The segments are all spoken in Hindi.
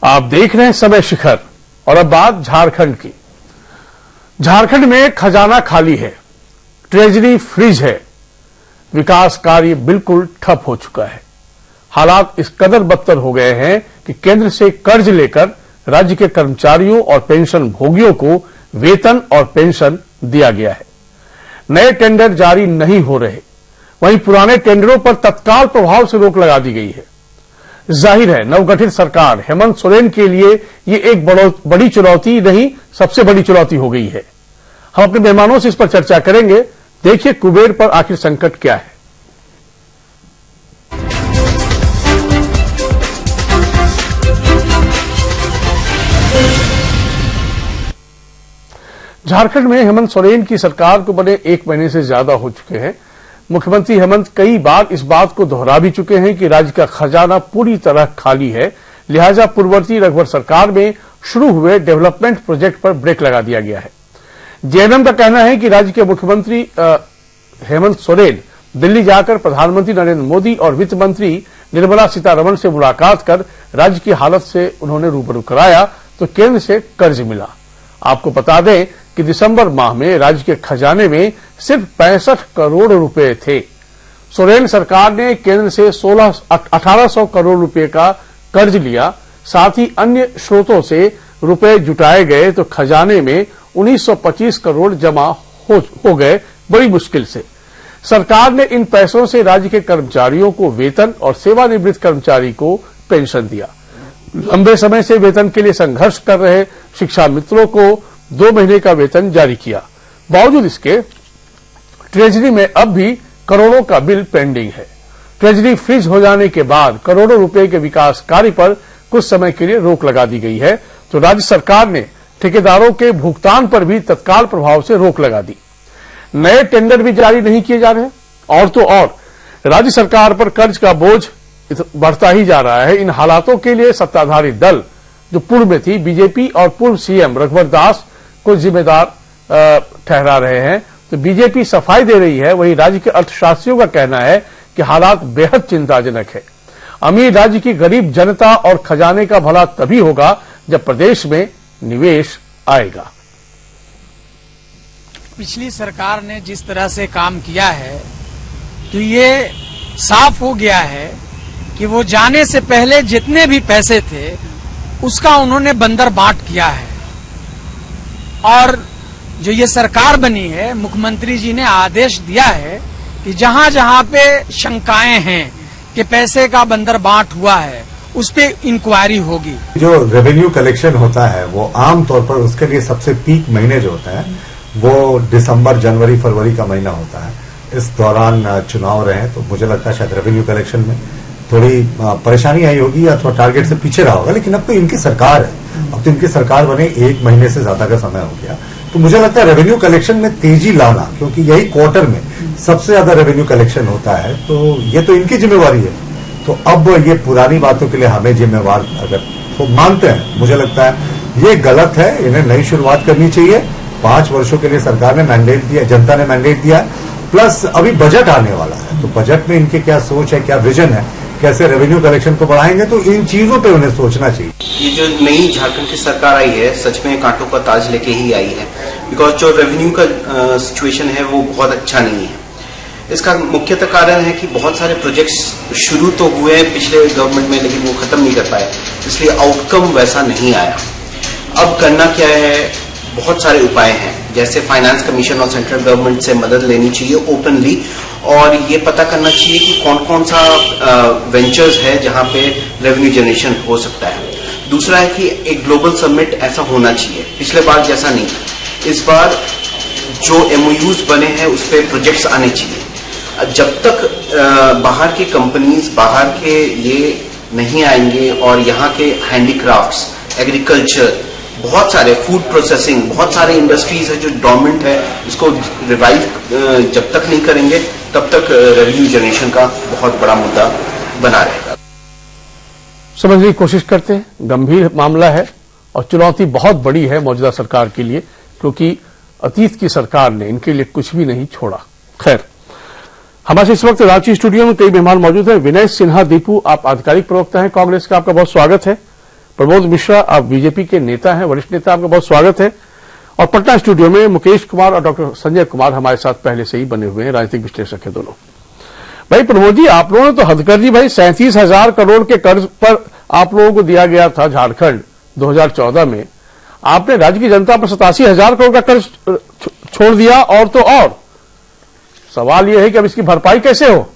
आप देख रहे हैं समय शिखर और अब बात झारखंड की। झारखंड में खजाना खाली है, ट्रेजरी फ्रीज है, विकास कार्य बिल्कुल ठप हो चुका है। हालात इस कदर बदतर हो गए हैं कि केंद्र से कर्ज लेकर राज्य के कर्मचारियों और पेंशन भोगियों को वेतन और पेंशन दिया गया है। नए टेंडर जारी नहीं हो रहे, वहीं पुराने टेंडरों पर तत्काल प्रभाव से रोक लगा दी गई है। जाहिर है नवगठित सरकार हेमंत सोरेन के लिए ये एक बड़ी चुनौती नहीं, सबसे बड़ी चुनौती हो गई है। हम अपने मेहमानों से इस पर चर्चा करेंगे। देखिए कुबेर पर आखिर संकट क्या है। झारखंड में हेमंत सोरेन की सरकार को बने 1 महीने से ज्यादा हो चुके हैं। मुख्यमंत्री हेमंत कई बार इस बात को दोहरा भी चुके हैं कि राज्य का खजाना पूरी तरह खाली है, लिहाजा पूर्ववर्ती रघुवर सरकार में शुरू हुए डेवलपमेंट प्रोजेक्ट पर ब्रेक लगा दिया गया है। जेएमएम का कहना है कि राज्य के मुख्यमंत्री हेमंत सोरेन दिल्ली जाकर प्रधानमंत्री नरेंद्र मोदी और वित्त मंत्री निर्मला सीतारमण से मुलाकात कर राज्य की हालत से उन्होंने रूबरू कराया तो केंद्र से कर्ज मिला। आपको बता दें कि दिसंबर माह में राज्य के खजाने में सिर्फ 65 करोड़ रुपए थे। सोरेन सरकार ने केंद्र से 1800 करोड़ रुपए का कर्ज लिया, साथ ही अन्य स्रोतों से रुपए जुटाए गए तो खजाने में 1925 करोड़ जमा हो गए बड़ी मुश्किल से। सरकार ने इन पैसों से राज्य के कर्मचारियों को वेतन और सेवानिवृत्त कर्मचारी को पेंशन दिया। लंबे समय से वेतन के लिए संघर्ष कर रहे शिक्षा मित्रों को 2 महीने का वेतन जारी किया। बावजूद इसके ट्रेजरी में अब भी करोड़ों का बिल पेंडिंग है। ट्रेजरी फ्रीज हो जाने के बाद करोड़ों रुपए के विकास कार्य पर कुछ समय के लिए रोक लगा दी गई है, तो राज्य सरकार ने ठेकेदारों के भुगतान पर भी तत्काल प्रभाव से रोक लगा दी। नए टेंडर भी जारी नहीं किए जा रहे और तो और राज्य सरकार पर कर्ज का बोझ बढ़ता ही जा रहा है। इन हालातों के लिए सत्ताधारी दल जो पूर्व में थी बीजेपी और पूर्व सीएम रघुवर दास को जिम्मेदार ठहरा रहे हैं, तो बीजेपी सफाई दे रही है। वहीं राज्य के अर्थशास्त्रियों का कहना है कि हालात बेहद चिंताजनक है। अमीर राज्य की गरीब जनता और खजाने का भला तभी होगा जब प्रदेश में निवेश आएगा। पिछली सरकार ने जिस तरह से काम किया है तो ये साफ हो गया है कि वो जाने से पहले जितने भी पैसे थे उसका उन्होंने बंदर बांट किया है। और जो ये सरकार बनी है, मुख्यमंत्री जी ने आदेश दिया है कि जहां जहां पे शंकाएं हैं कि पैसे का बंदर बांट हुआ है उस पे इंक्वायरी होगी। जो रेवेन्यू कलेक्शन होता है वो आम तौर पर उसके लिए सबसे पीक महीने जो होता है वो दिसंबर, जनवरी, फरवरी का महीना होता है। इस दौरान चुनाव रहे तो मुझे लगता है शायद रेवेन्यू कलेक्शन में थोड़ी परेशानी आई होगी या थोड़ा टारगेट से पीछे रहा होगा। लेकिन अब तो इनकी सरकार है, अब तो इनकी सरकार बने 1 महीने से ज्यादा का समय हो गया, तो मुझे लगता है रेवेन्यू कलेक्शन में तेजी लाना, क्योंकि यही क्वार्टर में सबसे ज्यादा रेवेन्यू कलेक्शन होता है, तो ये तो इनकी जिम्मेवारी है। तो अब ये पुरानी बातों के लिए हमें जिम्मेवार अगर तो मानते हैं, मुझे लगता है ये गलत है। इन्हें नई शुरुआत करनी चाहिए। 5 वर्षों के लिए सरकार ने मैंडेट दिया, जनता ने मैंडेट दिया, प्लस अभी बजट आने वाला है, तो बजट में इनकी क्या सोच है, क्या विजन है, कैसे रेवेन्यू कलेक्शन को बढ़ाएंगे, तो इन चीजों पे उन्हें सोचना चाहिए। ये जो नई झारखंड की सरकार आई है सच में कांटों का ताज लेके ही आई है, बिकॉज जो रेवेन्यू का सिचुएशन है वो बहुत अच्छा नहीं है। इसका मुख्यतः कारण है कि बहुत सारे प्रोजेक्ट्स शुरू तो हुए हैं पिछले गवर्नमेंट में, लेकिन वो खत्म नहीं कर पाए, इसलिए आउटकम वैसा नहीं आया। अब करना क्या है, बहुत सारे उपाय हैं, जैसे फाइनेंस कमीशन और सेंट्रल गवर्नमेंट से मदद लेनी चाहिए ओपनली, और ये पता करना चाहिए कि कौन कौन सा वेंचर्स है जहां पे रेवेन्यू जनरेशन हो सकता है। दूसरा है कि एक ग्लोबल समिट ऐसा होना चाहिए, पिछले बार जैसा नहीं। इस बार जो एमओयूज बने हैं उस पर प्रोजेक्ट्स आने चाहिए। जब तक बाहर की कंपनीज बाहर के ये नहीं आएंगे और यहाँ के हैंडीक्राफ्ट्स, एग्रीकल्चर, बहुत सारे फूड प्रोसेसिंग, बहुत सारे इंडस्ट्रीज है जो डोमेंट है, इसको रिवाइव जब तक नहीं करेंगे तब तक रेवेन्यू जनरेशन का बहुत बड़ा मुद्दा बना रहेगा। समझने की कोशिश करते हैं, गंभीर मामला है और चुनौती बहुत बड़ी है मौजूदा सरकार के लिए, क्योंकि अतीत की सरकार ने इनके लिए कुछ भी नहीं छोड़ा। खैर, हमारे इस वक्त रांची स्टूडियो में कई मेहमान मौजूद हैं। विनय सिन्हा दीपू, आप आधिकारिक प्रवक्ता हैं कांग्रेस का, आपका बहुत स्वागत है। प्रमोद मिश्रा, आप बीजेपी के नेता हैं, वरिष्ठ नेता, आपका बहुत स्वागत है। और पटना स्टूडियो में मुकेश कुमार और डॉक्टर संजय कुमार हमारे साथ पहले से ही बने हुए हैं, राजनीतिक विश्लेषक है दोनों। भाई प्रमोद जी, आप लोगों ने तो हद कर दी भाई। 37,000 करोड़ के कर्ज पर आप लोगों को दिया गया था झारखंड 2014 में, आपने राज्य की जनता पर 87,000 करोड़ का कर्ज छोड़ दिया। और तो और सवाल यह है कि अब इसकी भरपाई कैसे हो?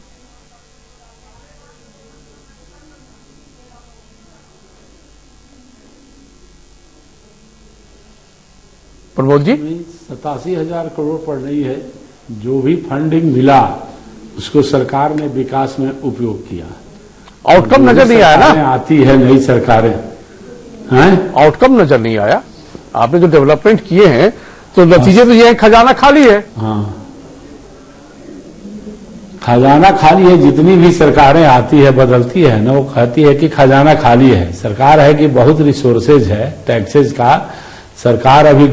प्रमोद जी, 87,000 करोड़ पड़ रही है। जो भी फंडिंग मिला उसको सरकार ने विकास में उपयोग किया। आउटकम नजर नहीं आया ना? आती है नई सरकारें हैं, आउटकम नजर नहीं आया। आपने जो डेवलपमेंट किए हैं तो नतीजे तो ये है, खजाना खाली है। हाँ, खजाना खाली है। जितनी भी सरकारें आती है बदलती है ना, वो कहती है कि खजाना खाली है। सरकार है कि बहुत रिसोर्सेज है टैक्सेज का। सरकार अभी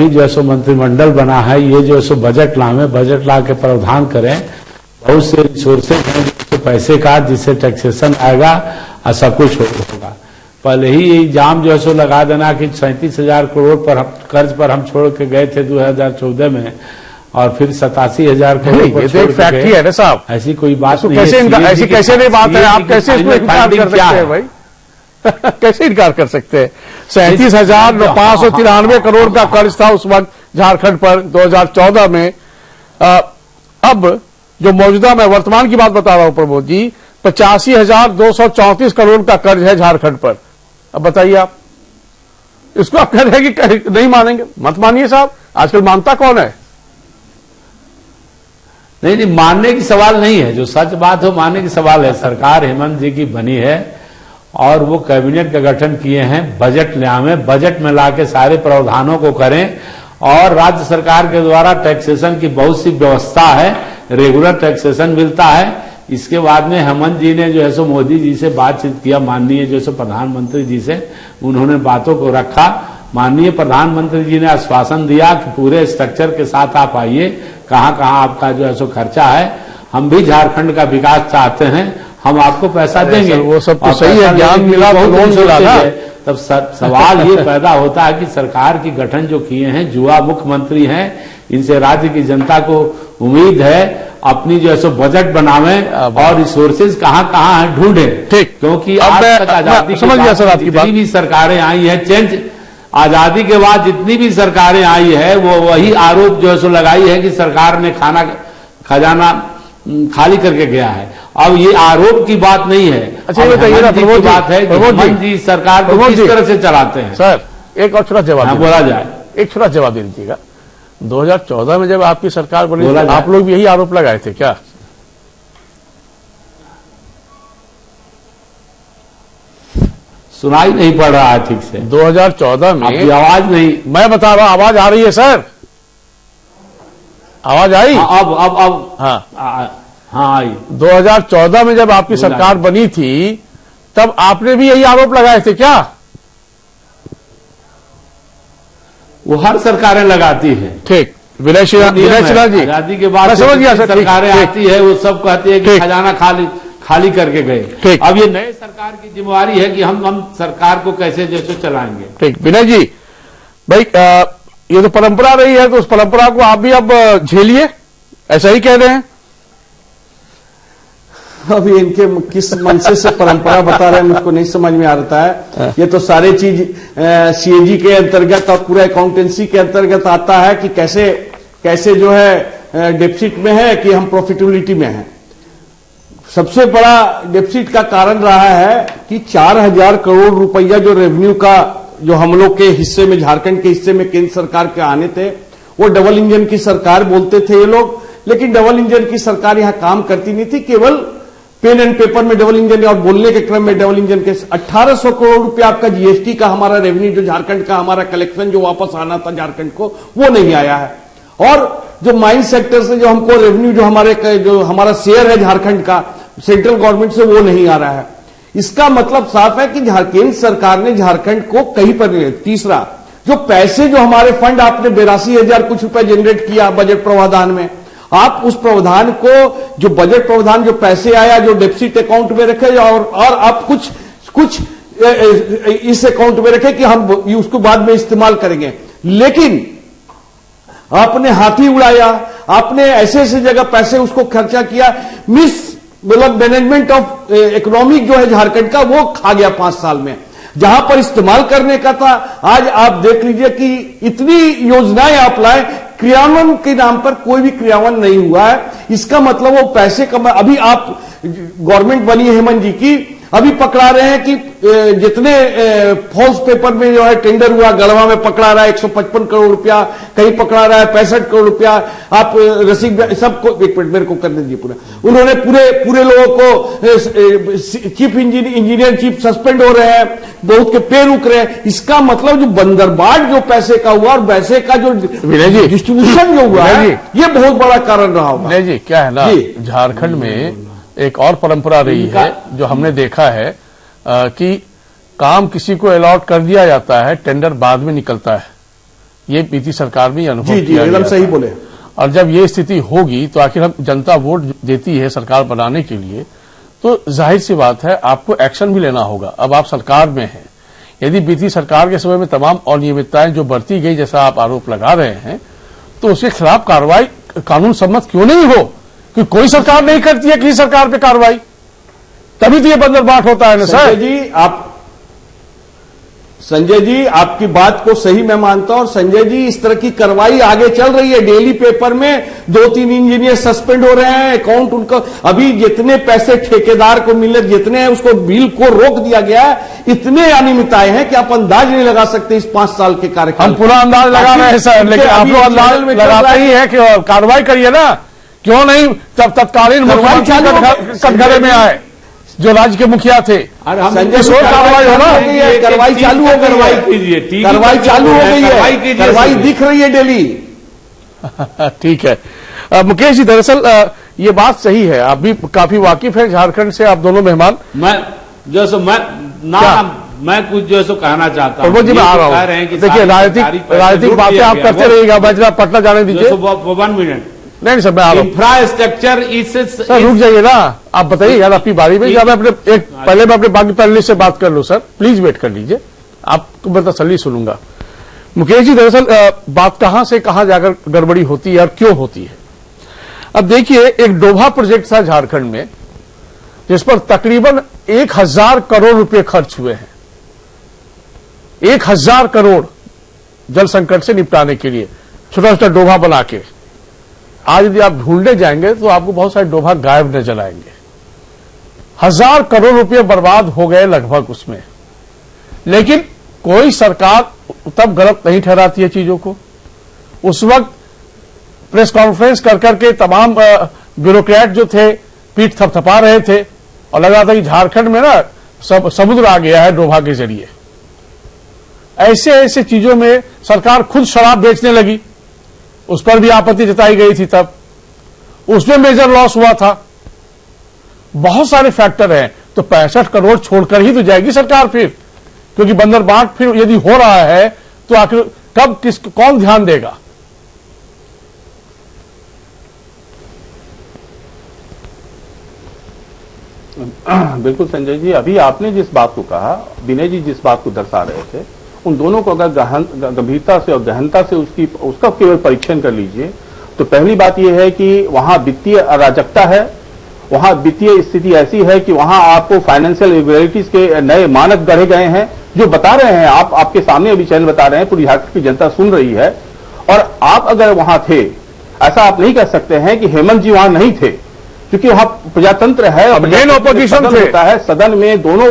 जो है सो मंत्रिमंडल बना है, ये जो है सो बजट ला के प्रावधान करें। बहुत से रिसोर्सेज हैं तो पैसे का, जिससे टैक्सेशन आएगा और सब कुछ होगा। पहले ही इल्जाम जो है सो लगा देना कि 37,000 करोड़ पर कर्ज पर हम छोड़ के गए थे 2014 में, और फिर 87,000 करोड़ पर छोड़ के फैक्ट ही है ना साहब। ऐसी कोई बात नहीं कैसे है। ऐसी कैसे नहीं बात है? आप कैसे इसमें इनकार कर सकते हैं भाई? कैसे इनकार कर सकते हैं? 37,593 करोड़ का कर्ज था उस वक्त झारखंड पर 2014 में। अब जो मौजूदा, मैं वर्तमान की बात बता रहा हूं प्रमोद जी, 85,234 करोड़ का कर्ज है झारखंड पर। अब बताइए आप, इसको आप कह रहे हैं कि नहीं मानेंगे? मत मानिए साहब, आजकल मानता कौन है? नहीं, मानने की सवाल नहीं है। जो सच बात हो मानने की सवाल है। सरकार हेमंत जी की बनी है और वो कैबिनेट का गठन किए हैं। बजट ले आवें, बजट में लाके सारे प्रावधानों को करें। और राज्य सरकार के द्वारा टैक्सेशन की बहुत सी व्यवस्था है, रेगुलर टैक्सेशन मिलता है। इसके बाद में हेमंत जी ने जो है सो मोदी जी से बातचीत किया, माननीय जो है सो प्रधानमंत्री जी से, उन्होंने बातों को रखा। माननीय प्रधानमंत्री जी ने आश्वासन दिया कि पूरे स्ट्रक्चर के साथ आप आइए, कहाँ कहाँ आपका जो है सो खर्चा है, हम भी झारखंड का विकास चाहते हैं, हम आपको पैसा देंगे। वो सब तो सही है, ज्ञान मिला तो लोन मिला ना। तब सवाल ये पैदा होता है कि सरकार की गठन जो किए हैं, युवा मुख्यमंत्री हैं, इनसे राज्य की जनता को उम्मीद है अपनी जो है सो बजट बनावे और रिसोर्सेज कहाँ कहाँ है ढूंढे। ठीक, क्योंकि आज तक आजादी समझ गया सर आपकी बात। जितनी भी सरकारें आई है, चेंज आजादी के बाद जितनी भी सरकारें आई है, वो वही आरोप जो है सो लगाई है कि सरकार ने खजाना खाली करके गया है। अब ये आरोप की बात नहीं है। अच्छा, ये बताइए ना प्रमोद जी, बात है कि हेमंत जी सरकार को किस तरह से चलाते हैं। सर एक और छोटा जवाब बोला जाए, एक छोटा जवाब दे दीजिएगा। 2014 में जब आपकी सरकार बनी, आप लोग भी यही आरोप लगाए थे क्या? सुनाई नहीं पड़ रहा है ठीक से। 2014 में आपकी आवाज नहीं, मैं बता रहा हूं, आवाज आ रही है सर? आवाज आई? अब हाँ आई। 2014 में जब आपकी सरकार बनी थी, तब आपने भी यही आरोप लगाए थे क्या? वो हर सरकारें लगाती है। ठीक, विनय सिन्हा जी, आजादी के बाद समझ गया सर। सरकारें आती है, वो सब कहती है कि खजाना खाली करके गए। अब ये नए सरकार की जिम्मेवारी है कि हम सरकार को कैसे जैसे चलाएंगे। ठीक, विनय जी भाई, ये तो परंपरा रही है, तो उस परंपरा को आप भी अब झेलिए, ऐसा ही कह रहे हैं? अभी इनके किस मनसे से परंपरा बता रहे हैं मुझको नहीं समझ में आ रहा है। ये तो सारे चीज सीएजी के अंतर्गत और पूरा अकाउंटेंसी के अंतर्गत आता है कि कैसे जो है डेफिसिट में है कि हम प्रॉफिटेबिलिटी में है। सबसे बड़ा डेफिसिट का कारण रहा है कि 4,000 करोड़ रुपया जो रेवेन्यू का जो हम लोग के हिस्से में, झारखंड के हिस्से में केंद्र सरकार के आने थे, वो डबल इंजन की सरकार बोलते थे ये लोग। लेकिन डबल इंजन की सरकार यहां काम करती नहीं थी, केवल पेन एंड पेपर में डबल इंजन और बोलने के क्रम में डबल इंजन के 1800 करोड़ रुपया आपका जीएसटी का हमारा रेवेन्यू जो झारखंड का हमारा कलेक्शन जो वापस आना था झारखंड को, वो नहीं आया है। और जो माइन सेक्टर से जो हमको रेवेन्यू जो हमारा शेयर है झारखंड का सेंट्रल गवर्नमेंट से, वो नहीं आ रहा है। इसका मतलब साफ है कि केंद्र सरकार ने झारखंड को कहीं पर नहीं। तीसरा, जो पैसे जो हमारे फंड आपने 82,000 कुछ रुपए जनरेट किया बजट प्रावधान में, आप उस प्रावधान को जो बजट प्रावधान जो पैसे आया जो डेफिसिट अकाउंट में रखे और आप कुछ इस अकाउंट में रखे कि हम उसको बाद में इस्तेमाल करेंगे। लेकिन आपने हाथी उड़ाया, आपने ऐसे ऐसे जगह पैसे उसको खर्चा किया, मतलब मैनेजमेंट ऑफ इकोनॉमिक जो है झारखंड का वो खा गया 5 साल में। जहां पर इस्तेमाल करने का था, आज आप देख लीजिए कि इतनी योजनाएं आप लाए, क्रियान्वयन के नाम पर कोई भी क्रियान्वयन नहीं हुआ है। इसका मतलब वो पैसे कमा, अभी आप गवर्नमेंट बनी है हेमंत जी की, अभी पकड़ा रहे हैं कि जितने फॉल्स पेपर में जो है टेंडर हुआ, गढ़वा में पकड़ा रहा है 155 करोड़ रुपया, कहीं पकड़ा रहा है 65 करोड़ रुपया। आप रसीद सबको, एक मिनट मेरे को कर दीजिए पूरा। उन्होंने पूरे लोगों को, चीफ इंजीनियर चीफ सस्पेंड हो रहे हैं, बहुत के पे रुक रहे हैं। इसका मतलब जो बंदरबाट जो पैसे का हुआ और पैसे का जो डिस्ट्रीब्यूशन जो हुआ है, ये बहुत बड़ा कारण रहा होगा। विनय जी, क्या है ना, झारखंड में एक और परंपरा रही है जो हमने देखा है कि काम किसी को अलॉट कर दिया जाता है, टेंडर बाद में निकलता है। ये बीती सरकार में अनुभव किया एकदम सही बोले। और जब ये स्थिति होगी तो आखिर हम जनता वोट देती है सरकार बनाने के लिए, तो जाहिर सी बात है आपको एक्शन भी लेना होगा। अब आप सरकार में हैं, यदि बीती सरकार के समय में तमाम अनियमितताएं जो बरती गई, जैसा आप आरोप लगा रहे हैं, तो उसके खिलाफ कार्रवाई कानून सम्मत क्यों नहीं हो? कि कोई सरकार नहीं करती है किसी सरकार पे कार्रवाई, तभी तो ये बंदरबाट होता है ना सर। संजय जी आपकी बात को सही मैं मानता हूं, और संजय जी इस तरह की कार्रवाई आगे चल रही है। डेली पेपर में 2-3 इंजीनियर सस्पेंड हो रहे हैं, अकाउंट उनका, अभी जितने पैसे ठेकेदार को मिले, जितने हैं उसको बिल को रोक दिया गया है। इतने अनियमितताएं हैं कि आप अंदाज नहीं लगा सकते इस 5 साल के कार्यकाल। हम पूरा अंदाज लगा रहे हैं सर, लेकिन आप लोग अंदाज लगाते ही है कि कार्रवाई करिए ना। क्यों नहीं तब तत्कालीन मुख्यमंत्री कटघरे में आए जो राज्य के मुखिया थे? संजय कार्रवाई हो रहा है, कार्रवाई चालू हो गई है, कार्रवाई चालू हो गई है, कार्रवाई दिख रही है डेली। ठीक है मुकेश जी, दरअसल ये बात सही है, आप भी काफी वाकिफ है झारखंड से, आप दोनों मेहमान। मैं कुछ जो है सो कहना चाहता हूँ। जी मैं आ रहा हूँ, देखिए राजनीतिक बातें आप करते रहिएगा, मैं जरा पटना जाने दीजिए। 1 मिनट। नहीं सर, मैं आ रहा हूँ। इंफ्रास्ट्रक्चर इस सर रुक जाइए ना, आप बताइए यार अपनी बारी में। मैं पहले मैं अपने बाकी पैनलिस्ट से बात कर लूं सर, प्लीज वेट कर लीजिए, आपको मैं तसल्ली सुनूंगा। मुकेश जी, दरअसल बात कहां से कहां जाकर गड़बड़ी होती है और क्यों होती है? अब देखिए, एक डोभा प्रोजेक्ट था झारखंड में जिस पर तकरीबन 1000 करोड़ रुपए खर्च हुए हैं। 1000 करोड़ जल संकट से निपटाने के लिए, छोटा छोटा डोभा बना के। आज यदि आप ढूंढने जाएंगे तो आपको बहुत सारे डोभा गायब नजर आएंगे। 1000 करोड़ रुपए बर्बाद हो गए लगभग उसमें। लेकिन कोई सरकार तब गलत नहीं ठहराती है चीजों को। उस वक्त प्रेस कॉन्फ्रेंस कर करके तमाम ब्यूरोक्रेट जो थे पीठ थपथपा रहे थे और लगा था कि झारखंड में ना सब समुद्र आ गया है डोभा के जरिए। ऐसे ऐसे चीजों में सरकार खुद शराब बेचने लगी, उस पर भी आपत्ति जताई गई थी, तब उसमें मेजर लॉस हुआ था। बहुत सारे फैक्टर हैं, तो 65 करोड़ छोड़कर ही तो जाएगी सरकार फिर, क्योंकि बंदरबाट फिर यदि हो रहा है तो आखिर कब कौन ध्यान देगा? बिल्कुल संजय जी, अभी आपने जिस बात को कहा, विनय जी जिस बात को दर्शा रहे थे, उन दोनों को अगर गंभीरता से और गहनता से उसका केवल परीक्षण कर लीजिए तो पहली बात यह है कि वहां वित्तीय अराजकता है, वहां वित्तीय स्थिति ऐसी है कि वहां आपको फाइनेंशियल इरेगुलरिटीज के नए मानक गढ़े गए हैं, जो बता रहे हैं आपके सामने अभी चैनल बता रहे हैं, पूरी झारखंड की जनता सुन रही है। और आप अगर वहां थे, ऐसा आप नहीं कह सकते हैं कि हेमंत जी वहां नहीं थे, क्योंकि वहां प्रजातंत्र है, मेन ऑपोजिशन होता है। सदन में दोनों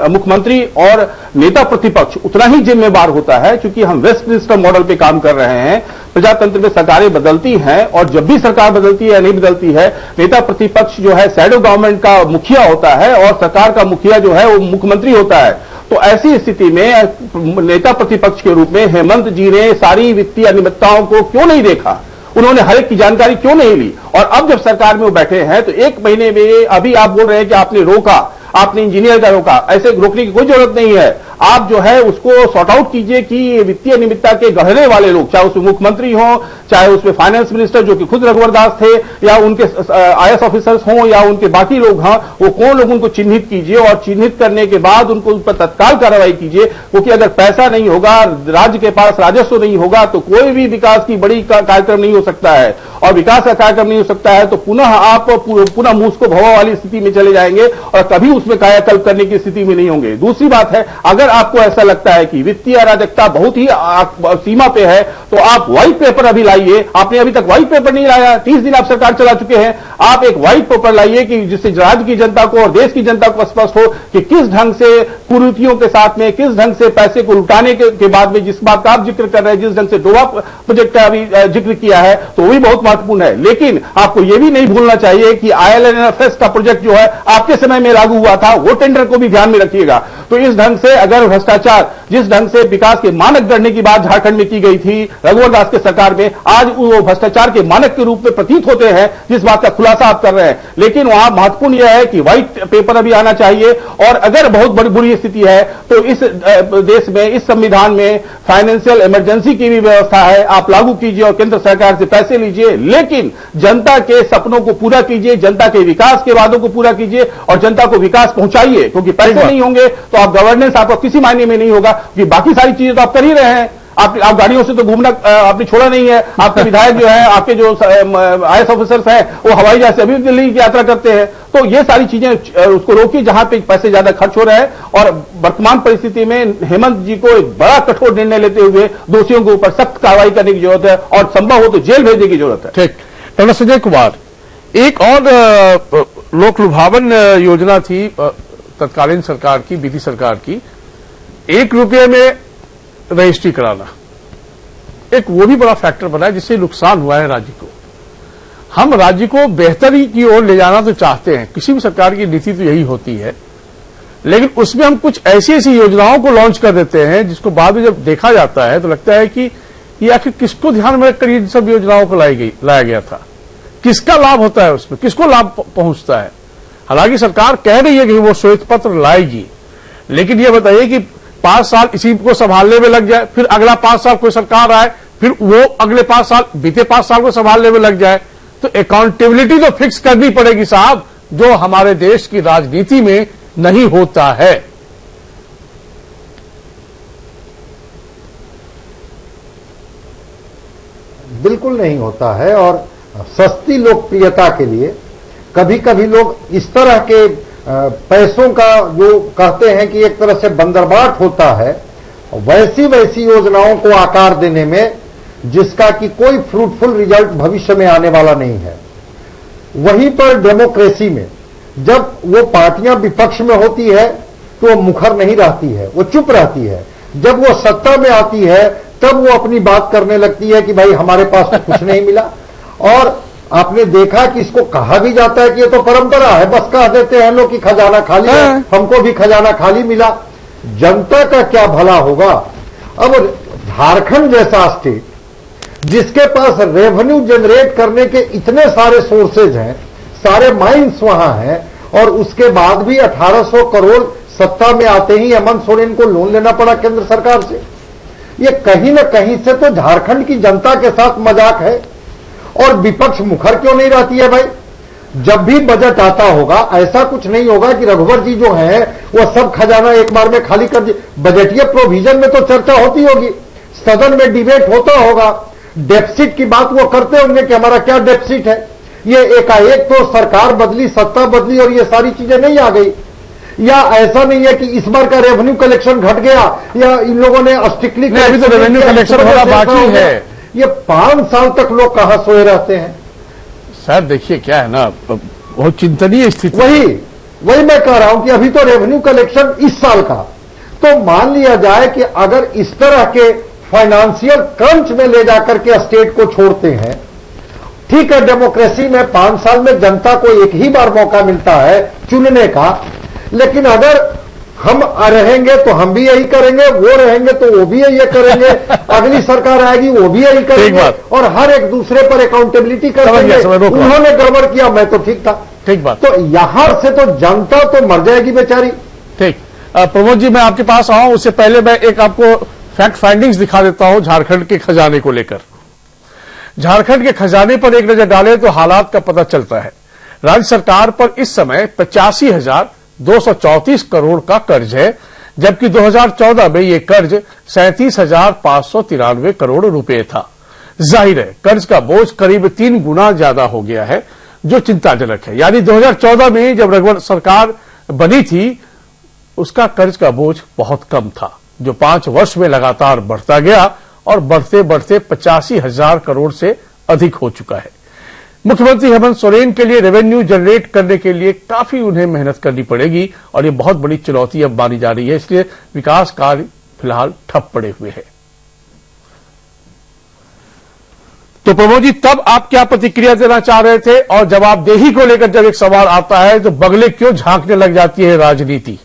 मुख्यमंत्री और नेता प्रतिपक्ष उतना ही जिम्मेवार होता है, क्योंकि हम वेस्टमिनिस्टर मॉडल पे काम कर रहे हैं। प्रजातंत्र में सरकारें बदलती हैं, और जब भी सरकार बदलती है या नहीं बदलती है, नेता प्रतिपक्ष जो है शैडो गवर्नमेंट का मुखिया होता है और सरकार का मुखिया जो है वो मुख्यमंत्री होता है। तो ऐसी स्थिति में नेता प्रतिपक्ष के रूप में हेमंत जी ने सारी वित्तीय अनियमितताओं को क्यों नहीं देखा? उन्होंने हर एक की जानकारी क्यों नहीं ली? और अब जब सरकार में वो बैठे हैं तो 1 महीने में, अभी आप बोल रहे हैं कि आपने रोका, आपने इंजीनियर का रोका, ऐसे रोकने की कोई जरूरत नहीं है। आप जो है उसको सॉर्ट आउट कीजिए कि ये वित्तीय अनियमितता के गहरे वाले लोग, चाहे उसमें मुख्यमंत्री हों, चाहे उसमें फाइनेंस मिनिस्टर जो कि खुद रघुवर दास थे, या उनके आईएएस ऑफिसर्स हों, या उनके बाकी लोग हों, वो कौन लोग उनको चिन्हित कीजिए और चिन्हित करने के बाद उनको उन पर तत्काल कार्रवाई कीजिए। क्योंकि अगर पैसा नहीं होगा, राज्य के पास राजस्व नहीं होगा, तो कोई भी विकास की बड़ी कार्यक्रम नहीं हो सकता है, और विकास का कार्यक्रम नहीं हो सकता है तो पुनः आप पुनः मूस को भवा वाली स्थिति में चले जाएंगे और कभी उसमें कायाकल्प करने की स्थिति में नहीं होंगे। दूसरी बात है, अगर आपको ऐसा लगता है कि वित्तीय अराजकता बहुत ही सीमा पे है, तो आप व्हाइट पेपर अभी लाइए। आपने अभी तक व्हाइट पेपर नहीं लाया, 30 दिन आप सरकार चला चुके हैं। आप एक व्हाइट पेपर लाइए कि जिससे राज्य की जनता को और देश की जनता को स्पष्ट हो कि किस ढंग से कुरीतियों के साथ में, किस ढंग से पैसे को लुटाने के बाद में, जिस बात का आप जिक्र कर रहे हैं, जिस ढंग से डोवा प्रोजेक्ट का अभी जिक्र किया है, तो वही बहुत महत्वपूर्ण है। लेकिन आपको यह भी नहीं भूलना चाहिए कि IL&FS का प्रोजेक्ट जो है आपके समय में लागू हुआ था, वो टेंडर को भी ध्यान में रखिएगा। तो इस ढंग से अगर भ्रष्टाचार, जिस ढंग से विकास के मानक गढ़ने की बात झारखंड में की गई थी रघुवर दास के सरकार में, आज वो भ्रष्टाचार के मानक के रूप में प्रतीत होते हैं, जिस बात का खुलासा आप कर रहे हैं। लेकिन वहां महत्वपूर्ण यह है कि व्हाइट पेपर अभी आना चाहिए, और अगर बहुत बड़ी बुरी स्थिति है तो इस देश में, इस संविधान में फाइनेंशियल इमरजेंसी की भी व्यवस्था है, आप लागू कीजिए और केंद्र सरकार से पैसे लीजिए, लेकिन जनता के सपनों को पूरा कीजिए, जनता के विकास के वादों को पूरा कीजिए और जनता को विकास पहुंचाइए। क्योंकि पैसे नहीं होंगे तो आप गवर्नेंस आपको किसी मायने में नहीं होगा, क्योंकि बाकी सारी चीजें तो आप कर ही रहे हैं। आप गाड़ियों से तो घूमना आपने छोड़ा नहीं है। आपके विधायक जो है, आपके जो आईएएस ऑफिसर्स हैं, वो हवाई जहाज से अभी दिल्ली की यात्रा करते हैं। तो ये सारी चीजें उसको रोकिए जहां पे पैसे ज्यादा खर्च हो रहे हैं, और वर्तमान परिस्थिति में हेमंत जी को एक बड़ा कठोर निर्णय लेते हुए दोषियों के ऊपर सख्त कार्रवाई करने की जरूरत है, और संभव हो तो जेल भेजने की जरूरत है। ठीक। डॉक्टर संजय कुमार, एक और लोक लुभावन योजना थी तत्कालीन सरकार की, बीती सरकार की, 1 रुपये में रजिस्ट्री कराना, एक वो भी बड़ा फैक्टर बना है जिससे नुकसान हुआ है राज्य को। हम राज्य को बेहतरी की ओर ले जाना तो चाहते हैं, किसी भी सरकार की नीति तो यही होती है, लेकिन उसमें हम कुछ ऐसी ऐसी योजनाओं को लॉन्च कर देते हैं जिसको बाद में जब देखा जाता है तो लगता है कि ये आखिर किसको ध्यान में रखकर इन सब योजनाओं को लाया गया था, किसका लाभ होता है उसमें, किसको लाभ पहुंचता है। हालांकि सरकार कह रही है कि वो श्वेत पत्र लाएगी, लेकिन ये बताइए कि 5 साल इसी को संभालने में लग जाए, फिर अगला 5 साल कोई सरकार आए, फिर वो अगले 5 साल, बीते 5 साल को संभालने में लग जाए, तो अकाउंटेबिलिटी तो फिक्स करनी पड़ेगी साहब, जो हमारे देश की राजनीति में नहीं होता है। बिल्कुल नहीं होता है, और सस्ती लोकप्रियता के लिए कभी कभी लोग इस तरह के पैसों का जो कहते हैं कि एक तरह से बंदरबाट होता है, वैसी वैसी योजनाओं को आकार देने में जिसका कि कोई फ्रूटफुल रिजल्ट भविष्य में आने वाला नहीं है। वहीं पर डेमोक्रेसी में जब वो पार्टियां विपक्ष में होती है तो वो मुखर नहीं रहती है, वो चुप रहती है। जब वो सत्ता में आती है तब वो अपनी बात करने लगती है कि भाई हमारे पास तो कुछ नहीं मिला। और आपने देखा कि इसको कहा भी जाता है कि ये तो परंपरा है, बस कह देते हैं लोग कि खजाना खाली है, हमको भी खजाना खाली मिला। जनता का क्या भला होगा? अब झारखंड जैसा स्टेट जिसके पास रेवेन्यू जनरेट करने के इतने सारे सोर्सेज हैं, सारे माइंस वहां हैं, और उसके बाद भी 1800 करोड़ सत्ता में आते ही हेमंत सोरेन को लोन लेना पड़ा केंद्र सरकार से। ये कहीं न कहीं से तो झारखंड की जनता के साथ मजाक है। और विपक्ष मुखर क्यों नहीं रहती है भाई? जब भी बजट आता होगा ऐसा कुछ नहीं होगा कि रघुवर जी जो है वो सब खजाना एक बार में खाली कर दिए। बजटीय प्रोविजन में तो चर्चा होती होगी, सदन में डिबेट होता होगा, डेफिसिट की बात वो करते होंगे कि हमारा क्या डेफिसिट है। ये एकाएक तो सरकार बदली, सत्ता बदली और ये सारी चीजें नहीं आ गई। या ऐसा नहीं है कि इस बार का रेवेन्यू कलेक्शन घट गया या इन लोगों ने स्ट्रिक्टली अभी तो रेवेन्यू कलेक्शन होना बाकी है। ये 5 साल तक लोग कहां सोए रहते हैं? सर देखिए क्या है ना, बहुत चिंतनीय स्थिति। वही मैं कह रहा हूं कि अभी तो रेवेन्यू कलेक्शन इस साल का, तो मान लिया जाए कि अगर इस तरह के फाइनेंशियल क्रंच में ले जाकर के स्टेट को छोड़ते हैं, ठीक है, डेमोक्रेसी में 5 साल में जनता को एक ही बार मौका मिलता है चुनने का, लेकिन अगर हम रहेंगे तो हम भी यही करेंगे, वो रहेंगे तो वो भी यही करेंगे, अगली सरकार आएगी वो भी यही करेंगे, और हर एक दूसरे पर अकाउंटेबिलिटी करेंगे। उन्होंने गड़बड़ किया, मैं तो ठीक था। ठीक बात। तो यहां से तो जनता तो मर जाएगी बेचारी। ठीक। प्रमोद जी, मैं आपके पास आऊं उससे पहले मैं एक आपको फैक्ट फाइंडिंग्स दिखा देता हूं झारखंड के खजाने को लेकर। झारखंड के खजाने पर एक नजर डालें तो हालात का पता चलता है। राज्य सरकार पर इस समय 85,234 करोड़ का कर्ज है, जबकि 2014 में यह कर्ज 37,593 करोड़ रुपए था। जाहिर है कर्ज का बोझ करीब 3 गुना ज्यादा हो गया है, जो चिंताजनक है। यानी 2014 में जब रघुवर सरकार बनी थी उसका कर्ज का बोझ बहुत कम था, जो 5 वर्ष में लगातार बढ़ता गया और बढ़ते बढ़ते 85,000 करोड़ से अधिक हो चुका है। मुख्यमंत्री हेमंत सोरेन के लिए रेवेन्यू जनरेट करने के लिए काफी उन्हें मेहनत करनी पड़ेगी और ये बहुत बड़ी चुनौती अब मानी जा रही है, इसलिए विकास कार्य फिलहाल ठप पड़े हुए हैं। तो प्रमोद जी, तब आप क्या प्रतिक्रिया देना चाह रहे थे, और जवाबदेही को लेकर जब एक सवाल आता है तो बगले क्यों झांकने लग जाती है राजनीति?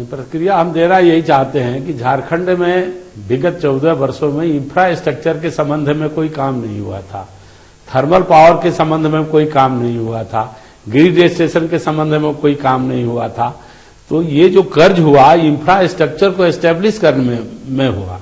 प्रतिक्रिया हम देना यही चाहते हैं कि झारखंड में विगत 14 वर्षों में इंफ्रास्ट्रक्चर के संबंध में कोई काम नहीं हुआ था, थर्मल पावर के संबंध में कोई काम नहीं हुआ था, ग्रिड स्टेशन के संबंध में कोई काम नहीं हुआ था। तो ये जो कर्ज हुआ इंफ्रास्ट्रक्चर को एस्टेब्लिश करने में हुआ,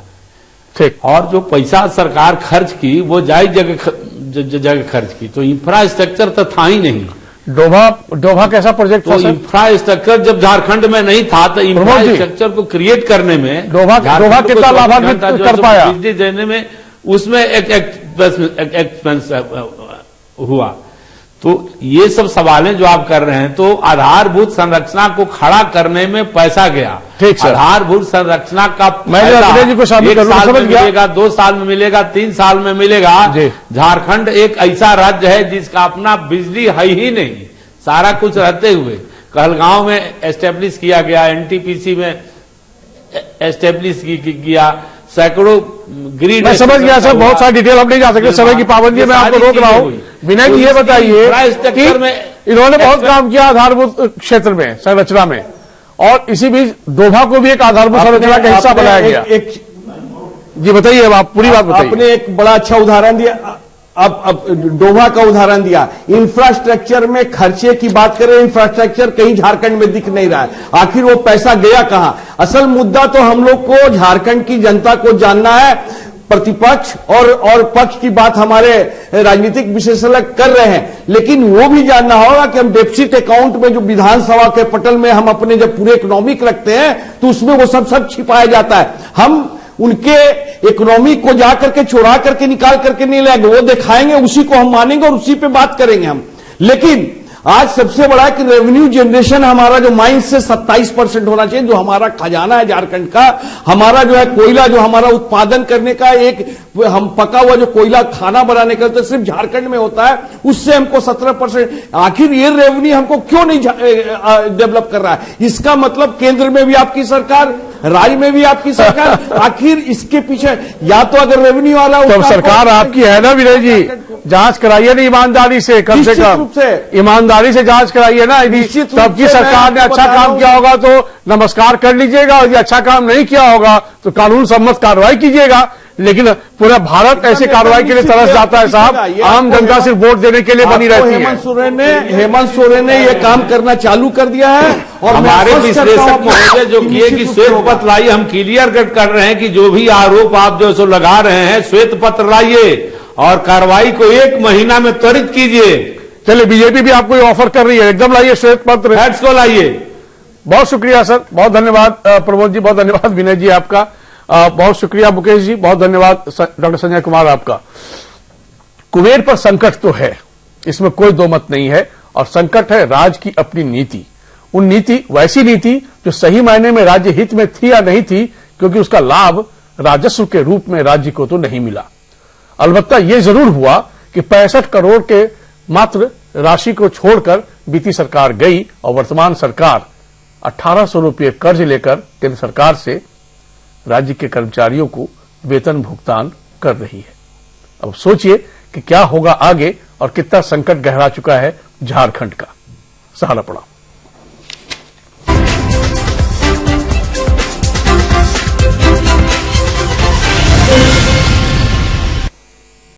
ठीक, और जो पैसा सरकार खर्च की वो जायज जगह खर्च की, तो इंफ्रास्ट्रक्चर तो था ही नहीं। डोभा कैसा प्रोजेक्ट था? तो इंफ्रास्ट्रक्चर जब झारखंड में नहीं था तो इंफ्रास्ट्रक्चर को क्रिएट करने में डोभा कितना लाभान्वित कर पाया? बिजली देने में उसमें एक एक्सपेंस हुआ। तो ये सब सवालें जो आप कर रहे हैं, तो आधारभूत संरचना को खड़ा करने में पैसा गया। ठीक सर, आधारभूत संरचना का मैं जी को शामिल एक साल में मिलेगा, 2 साल में मिलेगा, 3 साल में मिलेगा। झारखंड एक ऐसा राज्य है जिसका अपना बिजली है ही नहीं, सारा कुछ रहते हुए। कहलगांव में एस्टेब्लिश किया गया, एनटीपीसी में एस्टेब्लिश किया, सैकड़ों ग्रिड। मैं समझ गया सर, बहुत सारी डिटेल हम नहीं जा सकते, समय की पाबंदी में आपको रोक रहा हूं। विनय जी ये बताइए कि इन्होंने बहुत काम किया आधारभूत क्षेत्र में, संरचना में, और इसी बीच डोभा को भी एक आधारभूत संरचना का हिस्सा बनाया गया। जी बताइए, अब आप पूरी बात बताइए। आपने एक बड़ा अच्छा उदाहरण दिया, अब डोभा का उदाहरण दिया। इंफ्रास्ट्रक्चर में खर्चे की बात करें, इंफ्रास्ट्रक्चर कहीं झारखंड में दिख नहीं रहा है। आखिर वो पैसा गया कहां? असल मुद्दा तो हम लोग को झारखंड की जनता को जानना है। प्रतिपक्ष और पक्ष की बात हमारे राजनीतिक विशेषज्ञ कर रहे हैं, लेकिन वो भी जानना होगा कि हम डेफिसिट अकाउंट में जो विधानसभा के पटल में हम अपने जब पूरे इकोनॉमिक रखते हैं तो उसमें वो सब छिपाया जाता है। हम उनके इकोनॉमी को जाकर के चुरा करके निकाल करके नहीं लाएंगे, वो दिखाएंगे, उसी को हम मानेंगे और उसी पे बात करेंगे हम। लेकिन आज सबसे बड़ा है कि रेवेन्यू जनरेशन हमारा जो माइंस से 27% होना चाहिए, जो हमारा खजाना है झारखंड का, हमारा जो है कोयला, जो हमारा उत्पादन करने का एक हम पका हुआ जो कोयला खाना बनाने का तो सिर्फ झारखंड में होता है, उससे हमको 17%। आखिर ये रेवेन्यू हमको क्यों नहीं डेवलप कर रहा है? इसका मतलब केंद्र में भी आपकी सरकार, राज्य में भी आपकी सरकार, आखिर इसके पीछे या तो अगर रेवेन्यू आ रहा है तो सरकार आपकी है ना विनय जी, जांच कराइए ना ईमानदारी से, कम से कम ईमानदारी से जांच कराइए ना। यदि सबकी सरकार ने अच्छा काम किया होगा तो नमस्कार कर लीजिएगा, और यदि अच्छा काम नहीं किया होगा तो कानून सम्मत कार्रवाई कीजिएगा। लेकिन पूरा भारत ऐसे कार्रवाई के लिए तरस जाता है साहब, आम जनता सिर्फ वोट देने के लिए बनी रहती है। हेमंत सोरेन ने ये काम करना चालू कर दिया है, और हमारे विश्लेषक महोदय जो किए कि श्वेत पत्र लाइए, हम क्लियर कट कर रहे हैं कि जो भी आरोप आप जो सो लगा रहे हैं, श्वेत पत्र लाइए और कार्रवाई को 1 महीना में त्वरित कीजिए। चलिए, बीजेपी भी आपको ऑफर कर रही है, एकदम लाइए श्वेत पत्र, फैक्ट्स को लाइए। बहुत शुक्रिया सर, बहुत धन्यवाद प्रमोद जी, बहुत धन्यवाद विनय जी आपका, बहुत शुक्रिया मुकेश जी, बहुत धन्यवाद डॉक्टर संजय कुमार आपका। कुबेर पर संकट तो है, इसमें कोई दो मत नहीं है, और संकट है राज्य की अपनी नीति। उन नीति, वैसी नीति जो सही मायने में राज्य हित में थी या नहीं थी, क्योंकि उसका लाभ राजस्व के रूप में राज्य को तो नहीं मिला। अलबत्ता यह जरूर हुआ कि 65 करोड़ के मात्र राशि को छोड़कर बीती सरकार गई और वर्तमान सरकार 1800 रुपये कर्ज लेकर केंद्र सरकार से राज्य के कर्मचारियों को वेतन भुगतान कर रही है। अब सोचिए कि क्या होगा आगे और कितना संकट गहरा चुका है झारखंड का। सहारा पड़ा।